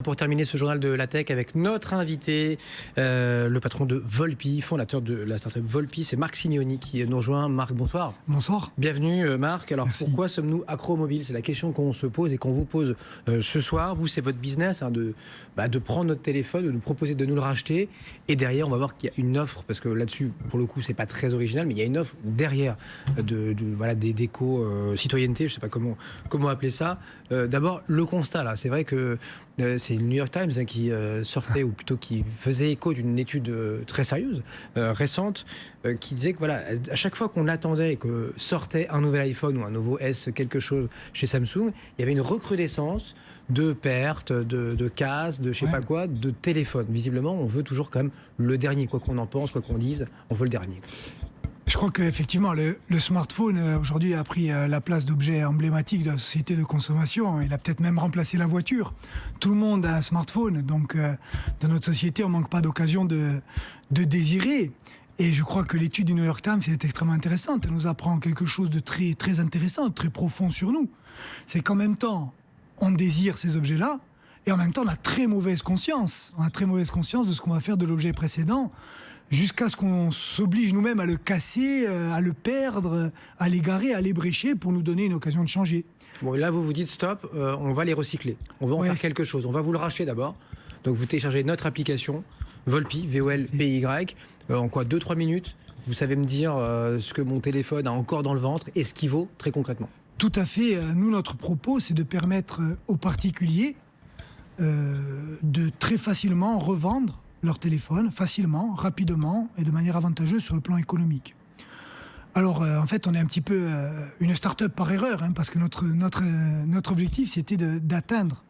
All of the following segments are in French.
Pour terminer ce journal de la tech avec notre invité, le patron de Volpi, fondateur de la startup Volpi, c'est Marc Simeoni qui nous rejoint. Marc, bonsoir. Bonsoir. Bienvenue Marc. Alors Merci. Pourquoi sommes-nous accros au mobile? C'est la question qu'on se pose et qu'on vous pose ce soir. Vous, c'est votre business de prendre notre téléphone, de nous proposer de nous le racheter. Et derrière, on va voir qu'il y a une offre, parce que là-dessus, pour le coup, c'est pas très original, mais il y a une offre derrière des d'éco-citoyenneté, je sais pas comment appeler ça. D'abord, le constat là, c'est vrai que c'est le New York Times qui sortait, ou plutôt qui faisait écho d'une étude très sérieuse, récente, qui disait que voilà, à chaque fois qu'on attendait que sortait un nouvel iPhone ou un nouveau S quelque chose chez Samsung, il y avait une recrudescence de pertes, de casses, de je sais pas quoi, de téléphones. Visiblement, on veut toujours quand même le dernier, quoi qu'on en pense, quoi qu'on dise, on veut le dernier. Je crois qu'effectivement, le smartphone, aujourd'hui, a pris la place d'objet emblématique de la société de consommation. Il a peut-être même remplacé la voiture. Tout le monde a un smartphone. Donc, dans notre société, on ne manque pas d'occasion de désirer. Et je crois que l'étude du New York Times est extrêmement intéressante. Elle nous apprend quelque chose de très, très intéressant, très profond sur nous. C'est qu'en même temps, on désire ces objets-là, et en même temps, on a très mauvaise conscience. On a très mauvaise conscience de ce qu'on va faire de l'objet précédent, jusqu'à ce qu'on s'oblige nous-mêmes à le casser, à le perdre, à l'égarer, à l'ébrécher pour nous donner une occasion de changer. Bon, et là, vous vous dites stop, on va les recycler. On va en faire quelque chose. On va vous le racheter d'abord. Donc, vous téléchargez notre application, Volpi, V-O-L-P-Y. En quoi 2-3 minutes, vous savez me dire ce que mon téléphone a encore dans le ventre et ce qu'il vaut très concrètement. Tout à fait. Nous, notre propos, c'est de permettre aux particuliers de très facilement revendre leur téléphone, facilement, rapidement et de manière avantageuse sur le plan économique. Alors, en fait, on est un petit peu une start-up par erreur, parce que notre objectif, c'était d'atteindre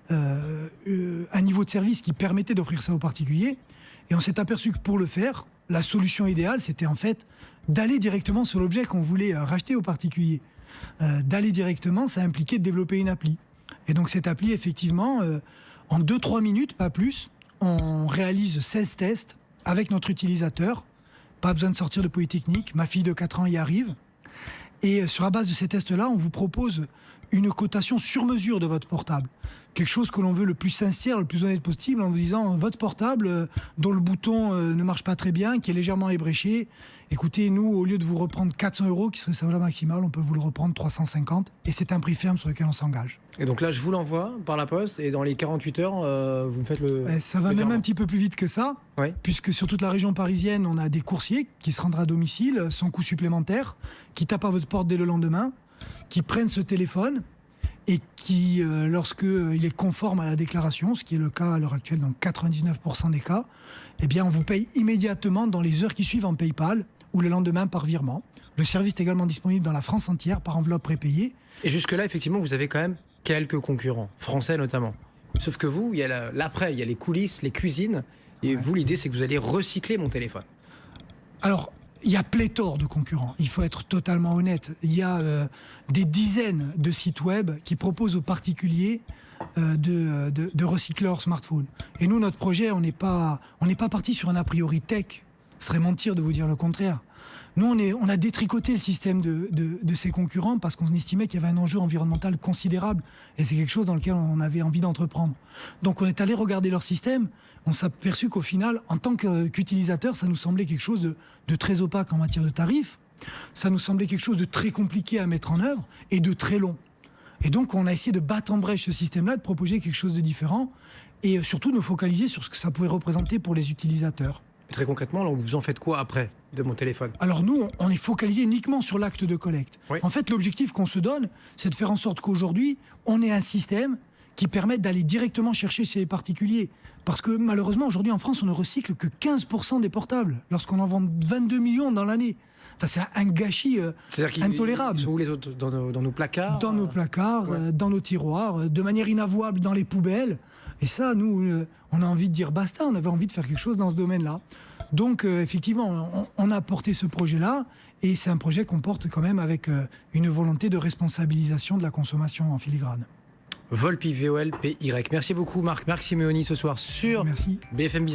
un niveau de service qui permettait d'offrir ça aux particuliers. Et on s'est aperçu que pour le faire, la solution idéale, c'était en fait d'aller directement sur l'objet qu'on voulait racheter aux particuliers. D'aller directement, ça impliquait de développer une appli. Et donc, cette appli, effectivement, en 2-3 minutes, pas plus, on réalise 16 tests avec notre utilisateur. Pas besoin de sortir de Polytechnique. Ma fille de 4 ans y arrive. Et sur la base de ces tests-là, on vous propose une cotation sur mesure de votre portable. Quelque chose que l'on veut le plus sincère, le plus honnête possible, en vous disant votre portable dont le bouton ne marche pas très bien, qui est légèrement ébréché. Écoutez, nous, au lieu de vous reprendre 400 €, qui serait sa valeur maximale, on peut vous le reprendre 350. Et c'est un prix ferme sur lequel on s'engage. Et donc là, je vous l'envoie par la poste et dans les 48 heures, vous me faites le... Ça va même un petit peu plus vite que ça, puisque sur toute la région parisienne, on a des coursiers qui se rendent à domicile sans coût supplémentaire, qui tapent à votre porte dès le lendemain, qui prennent ce téléphone et qui, lorsqu'il est conforme à la déclaration, ce qui est le cas à l'heure actuelle dans 99% des cas, eh bien on vous paye immédiatement dans les heures qui suivent en PayPal ou le lendemain par virement. Le service est également disponible dans la France entière par enveloppe prépayée. Et jusque-là, effectivement, vous avez quand même quelques concurrents, français notamment. Sauf que vous, il y a l'après, il y a les coulisses, les cuisines, et vous, l'idée, c'est que vous allez recycler mon téléphone. Alors, il y a pléthore de concurrents, il faut être totalement honnête. Il y a des dizaines de sites web qui proposent aux particuliers de recycler leur smartphone. Et nous, notre projet, on n'est pas parti sur un a priori tech. Ce serait mentir de vous dire le contraire. Nous, on a détricoté le système de ces concurrents parce qu'on estimait qu'il y avait un enjeu environnemental considérable et c'est quelque chose dans lequel on avait envie d'entreprendre. Donc on est allé regarder leur système, on s'est aperçu qu'au final, en tant qu'utilisateur, ça nous semblait quelque chose de très opaque en matière de tarifs, ça nous semblait quelque chose de très compliqué à mettre en œuvre et de très long. Et donc on a essayé de battre en brèche ce système-là, de proposer quelque chose de différent et surtout de nous focaliser sur ce que ça pouvait représenter pour les utilisateurs. Très concrètement, alors, vous en faites quoi après de mon téléphone? Alors nous, on est focalisé uniquement sur l'acte de collecte. Oui. En fait, l'objectif qu'on se donne, c'est de faire en sorte qu'aujourd'hui, on ait un système qui permette d'aller directement chercher chez les particuliers. Parce que malheureusement, aujourd'hui en France, on ne recycle que 15% des portables, lorsqu'on en vend 22 millions dans l'année. Enfin, c'est un gâchis intolérable. Ils sont où les autres? Dans nos placards? Dans nos placards, dans nos tiroirs, de manière inavouable dans les poubelles. Et ça, nous, on a envie de dire basta, on avait envie de faire quelque chose dans ce domaine-là. Donc, effectivement, on a porté ce projet-là, et c'est un projet qu'on porte quand même avec une volonté de responsabilisation de la consommation en filigrane. Volpi, V-O-L-P-Y. Merci beaucoup Marc. Marc Simeoni ce soir sur BFM Business.